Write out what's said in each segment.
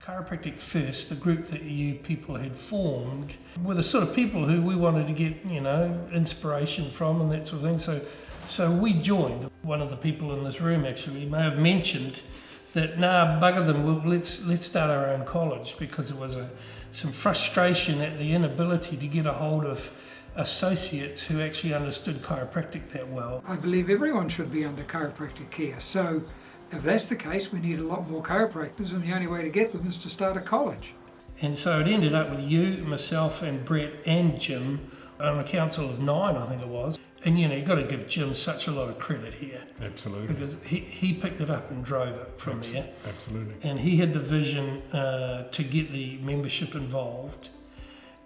Chiropractic First, the group that you people had formed, were the sort of people who we wanted to get, inspiration from and that sort of thing. So we joined. One of the people in this room actually may have mentioned that, bugger them, let's start our own college, because there was some frustration at the inability to get a hold of associates who actually understood chiropractic that well. I believe everyone should be under chiropractic care. So if that's the case, we need a lot more chiropractors, and the only way to get them is to start a college. And so it ended up with you, myself and Brett and Jim on a council of 9, I think it was. And you've got to give Jim such a lot of credit here. Absolutely. Because he picked it up and drove it from there. Absolutely. And he had the vision to get the membership involved.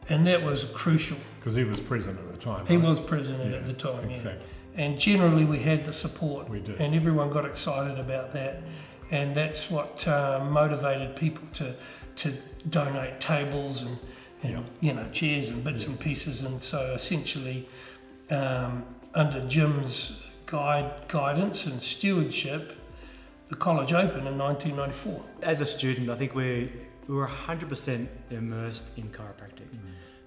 And that was crucial. Because he was president at the time. He right? was president at the time, exactly. And generally we had the support. We did. And everyone got excited about that. And that's what motivated people to donate tables and chairs and bits and pieces. And so essentially, under Jim's guidance and stewardship, the college opened in 1994. As a student, I think we were 100% immersed in chiropractic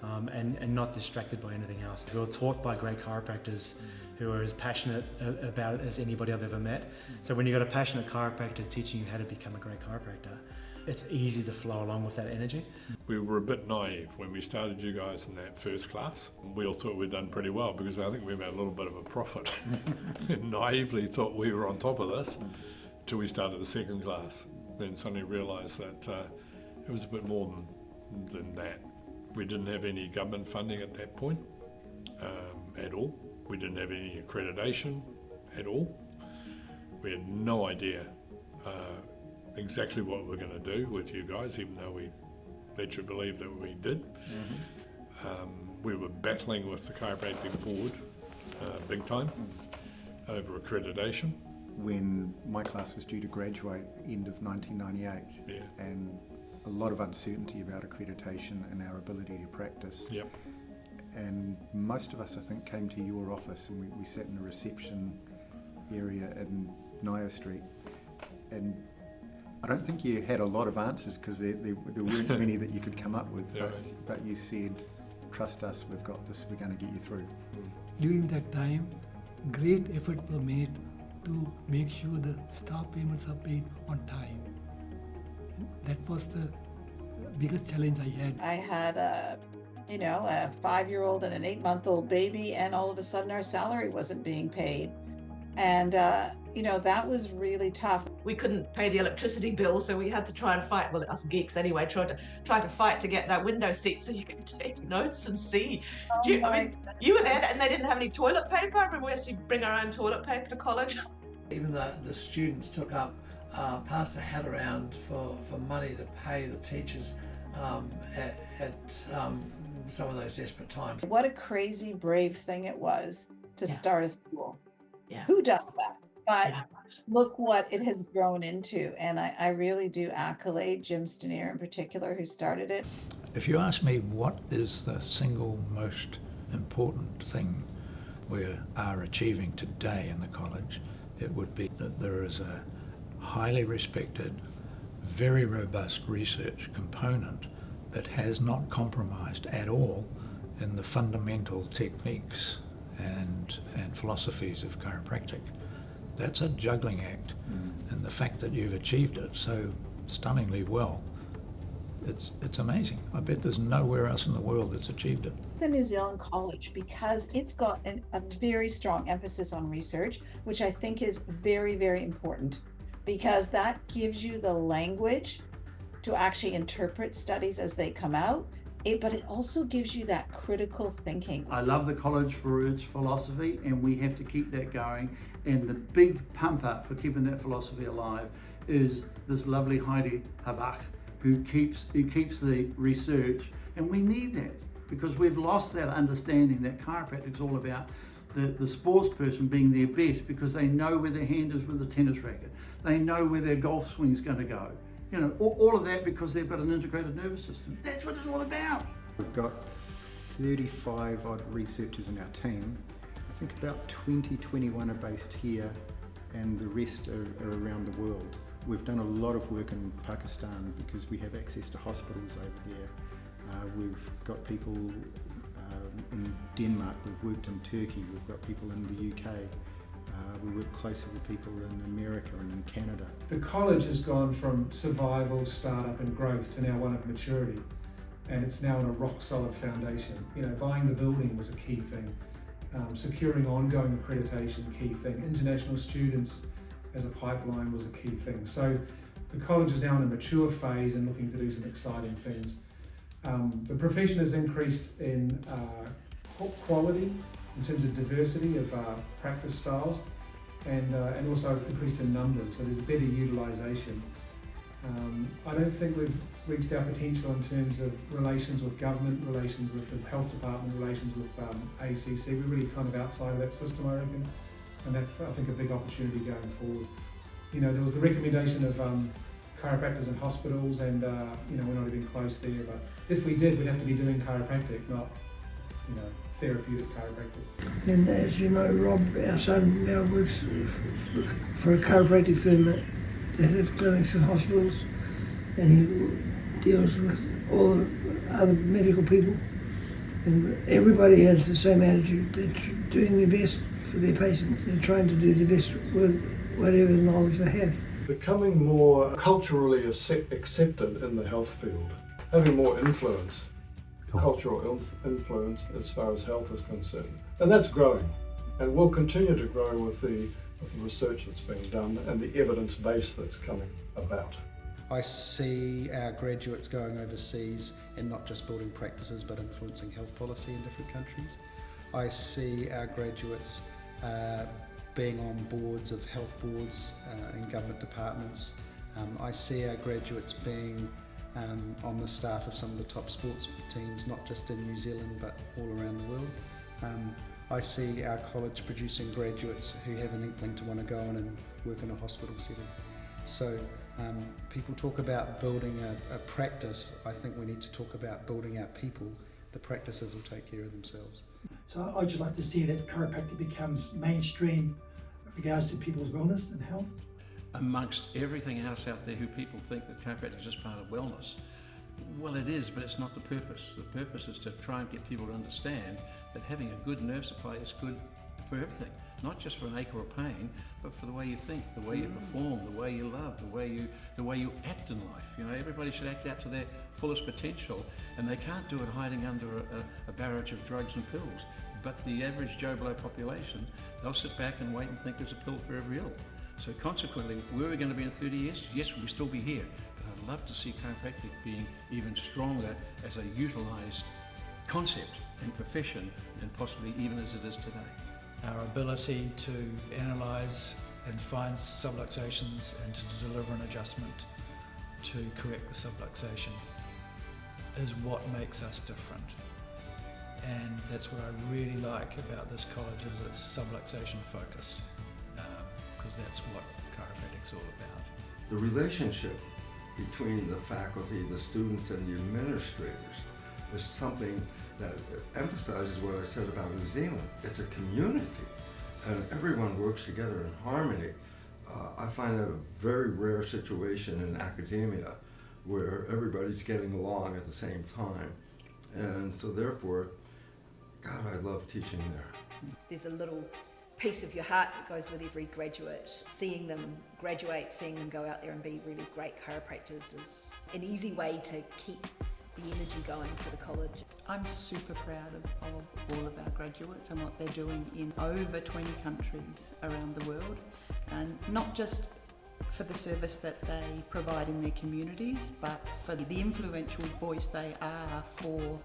and not distracted by anything else. We were taught by great chiropractors who are as passionate about it as anybody I've ever met. So when you've got a passionate chiropractor teaching you how to become a great chiropractor, it's easy to flow along with that energy. We were a bit naive when we started you guys in that first class. We all thought we'd done pretty well because I think we made a little bit of a profit. And naively thought we were on top of this till we started the second class. Then suddenly realised that it was a bit more than that. We didn't have any government funding at that point at all. We didn't have any accreditation at all. We had no idea exactly what we were going to do with you guys, even though we let you believe that we did. We were battling with the chiropractic board big time over accreditation. When my class was due to graduate end of 1998, and a lot of uncertainty about accreditation and our ability to practice. Yep. And most of us, I think, came to your office, and we sat in a reception area in Nio Street, and I don't think you had a lot of answers because there weren't many that you could come up with, but you said, trust us, we've got this, we're going to get you through. During that time, great effort was made to make sure the staff payments are paid on time. That was the biggest challenge I had. I had a 5-year-old and an 8-month-old baby, and all of a sudden our salary wasn't being paid. And, that was really tough. We couldn't pay the electricity bill, so we had to try and fight, well, us geeks anyway, try to fight to get that window seat so you could take notes and see. You were there and they didn't have any toilet paper. I remember we had to bring our own toilet paper to college. Even the students took up, passed the hat around for money to pay the teachers at some of those desperate times. What a crazy, brave thing it was to start a school. Yeah. Who does that? But look what it has grown into. And I really do accolade Jim Stenier in particular, who started it. If you ask me what is the single most important thing we are achieving today in the college, it would be that there is a highly respected, very robust research component that has not compromised at all in the fundamental techniques and philosophies of chiropractic. That's a juggling act, and the fact that you've achieved it so stunningly well, it's amazing. I bet there's nowhere else in the world that's achieved it. The New Zealand College, because it's got a very strong emphasis on research, which I think is very, very important, because that gives you the language to actually interpret studies as they come out. But it also gives you that critical thinking. I love the college for its philosophy, and we have to keep that going. And the big pump up for keeping that philosophy alive is this lovely Heidi Havach, who keeps the research, and we need that because we've lost that understanding that chiropractic's all about the sports person being their best because they know where their hand is with the tennis racket, they know where their golf swing's going to go. All of that because they've got an integrated nervous system. That's what it's all about. We've got 35 odd researchers in our team. I think about 21 are based here and the rest are around the world. We've done a lot of work in Pakistan because we have access to hospitals over there. We've got people in Denmark, we've worked in Turkey, we've got people in the UK. We work closely with people in America and in Canada. The college has gone from survival, startup and growth to now one of maturity, and it's now on a rock solid foundation. You know, buying the building was a key thing, securing ongoing accreditation, key thing, international students as a pipeline was a key thing. So the college is now in a mature phase and looking to do some exciting things. The profession has increased in quality in terms of diversity of practice styles, and also increased in numbers, so there's a better utilisation. I don't think we've reached our potential in terms of relations with government, relations with the health department, relations with ACC. We're really kind of outside of that system, I reckon, and that's, I think, a big opportunity going forward. You know, there was the recommendation of chiropractors in hospitals, and you know, we're not even close there, but if we did, we'd have to be doing chiropractic, not, you know, therapeutic chiropractic. And as you know, Rob, our son, now works for a chiropractic firm that has clinics and hospitals, and he deals with all the other medical people. And everybody has the same attitude. They're doing their best for their patients. They're trying to do the best with whatever knowledge they have. Becoming more culturally accepted in the health field, having more influence. Cultural influence as far as health is concerned, and that's growing, and will continue to grow with the research that's being done and the evidence base that's coming about. I see our graduates going overseas and not just building practices but influencing health policy in different countries. I see our graduates being on boards of health boards in government departments. I see our graduates being on the staff of some of the top sports teams, not just in New Zealand but all around the world. I see our college producing graduates who have an inkling to want to go on and work in a hospital setting. So people talk about building a practice. I think we need to talk about building our people. The practices will take care of themselves. So I'd just like to see that chiropractic becomes mainstream with regards to people's wellness and health. Amongst everything else out there who people think that chiropractic is just part of wellness. Well, it is, but it's not the purpose. The purpose is to try and get people to understand that having a good nerve supply is good for everything, not just for an ache or a pain, but for the way you think, the way you perform, the way you love, the way you act in life. You know, everybody should act out to their fullest potential, and they can't do it hiding under a barrage of drugs and pills. But the average Joe Blow population, they'll sit back and wait and think there's a pill for every ill. So consequently, where are we going to be in 30 years? Yes, we'll still be here, but I'd love to see chiropractic being even stronger as a utilised concept and profession, and possibly even as it is today. Our ability to analyse and find subluxations and to deliver an adjustment to correct the subluxation is what makes us different. And that's what I really like about this college, is it's subluxation focused. Because that's what chiropractic's all about. The relationship between the faculty, the students, and the administrators is something that emphasizes what I said about New Zealand. It's a community, and everyone works together in harmony. I find that a very rare situation in academia where everybody's getting along at the same time. And so therefore, God, I love teaching there. There's a little piece of your heart that goes with every graduate. Seeing them graduate, seeing them go out there and be really great chiropractors is an easy way to keep the energy going for the college. I'm super proud of all of our graduates and what they're doing in over 20 countries around the world, and not just for the service that they provide in their communities, but for the influential voice they are for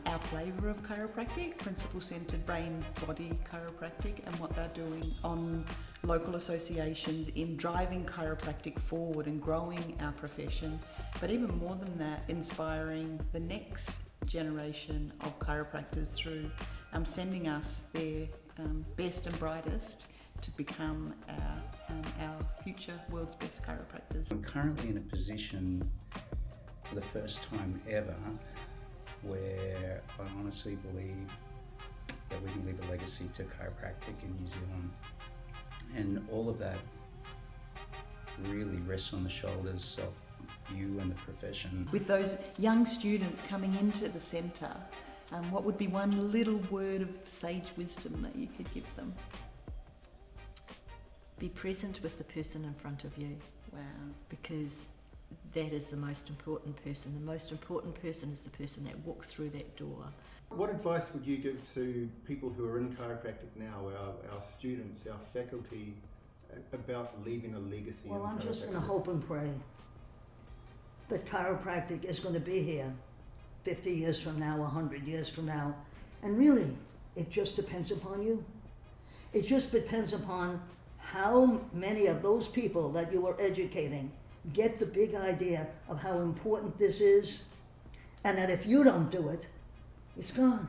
our flavour of chiropractic, principle-centred brain-body chiropractic, and what they're doing on local associations in driving chiropractic forward and growing our profession. But even more than that, inspiring the next generation of chiropractors through sending us their best and brightest to become our future world's best chiropractors. I'm currently in a position for the first time ever where I honestly believe that we can leave a legacy to chiropractic in New Zealand. And all of that really rests on the shoulders of you and the profession. With those young students coming into the centre, what would be one little word of sage wisdom that you could give them? Be present with the person in front of you. Wow. Because that is the most important person. The most important person is the person that walks through that door. What advice would you give to people who are in chiropractic now, our students, our faculty, about leaving a legacy in Well, I'm just going to chiropractic? hope and pray that chiropractic is going to be here 50 years from now, 100 years from now. And really, it just depends upon you. It just depends upon how many of those people that you are educating get the big idea of how important this is, and that if you don't do it, it's gone.